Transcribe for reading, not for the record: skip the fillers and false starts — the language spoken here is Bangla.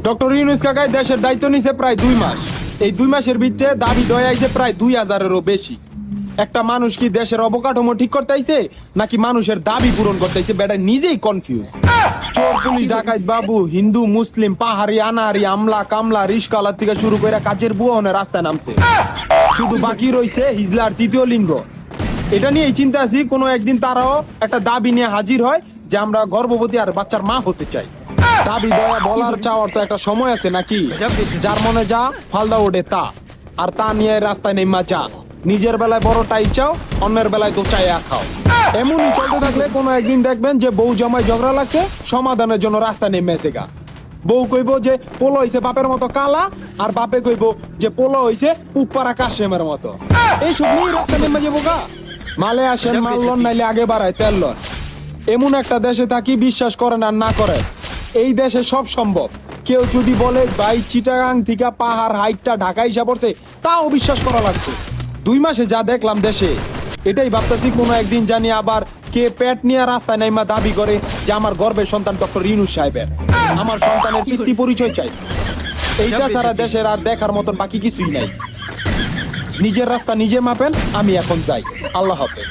ডক্টর ইউনূস কাকাই দেশের দায়িত্ব নিছে প্রায় 2 মাস। এই 2 মাসের ভিতরে দাবি দয়া আইছে প্রায় 2000-এরও বেশি। একটা মানুষ কি দেশের অবকাঠামো ঠিক করতে আইছে নাকি মানুষের দাবি পূরণ করতে আইছে, বেটা নিজেই কনফিউজ। চোর পুলিশ ডাকাত বাবু, হিন্দু মুসলিম, পাহাড়ি আনাহারি, আমলা কামলা, রিস্কালা থেকে শুরু করে কাজের বুয়া রাস্তায় নামছে। শুধু বাকি রইছে হিজলার তৃতীয় লিঙ্গ। এটা নিয়ে চিন্তা আছি কোনো একদিন তারাও একটা দাবি নিয়ে হাজির হয় যে আমরা গর্ভবতী আর বাচ্চার মা হতে চাই। দাবি দয়া বলার চাওয়ার তো একটা সময় আছে নাকি? যার মনে যা ফালদা ওঠে তা, আর তা নিয়ে রাস্তায় নেমা যা। নিজের বেলায় বড়টাই চাও, অন্যের বেলায় তো চাইয়া খাও। এমনই চলতে থাকলে কোনো একদিন দেখবেন যে বউ জামাই ঝগড়া লাগছে, সমাধানের জন্য রাস্তা নেমেছে গা। বউ কইব যে পোলো হইছে বাপের মতো কালা, আর বাপে কইব যে পোলো হইছে পুকপাড়া কাশেমের মতো। এইসব নিয়ে রাস্তা নেমে যাবো গা। মালে আসেন মাল লন, নাইলে আগে বাড়ায় তেল লন। এমন একটা দেশে থাকি বিশ্বাস করেন আর না করেন, এই দেশে সব সম্ভব। কেউ যদি বলে ভাই চিটাগাং থেকে পাহাড় হাইটটা ঢাকা এসে পড়ছে, তাও বিশ্বাস করা লাগছে। 2 মাসে যা দেখলাম দেশে, এটাই ভাবতেছি কোনো একদিন জানি আবার কে পেট নিয়ে রাস্তায় নাইমা দাবি করে যে আমার গর্বের সন্তান ডক্টর ইউনূস সাহেবের, আমার সন্তানের পিতৃ পরিচয় চাই। এইটা সারা দেশের আর দেখার মতন বাকি কিছুই নাই। নিজের রাস্তা নিজে মাপেন। আমি এখন যাই। আল্লাহ হাফেজ।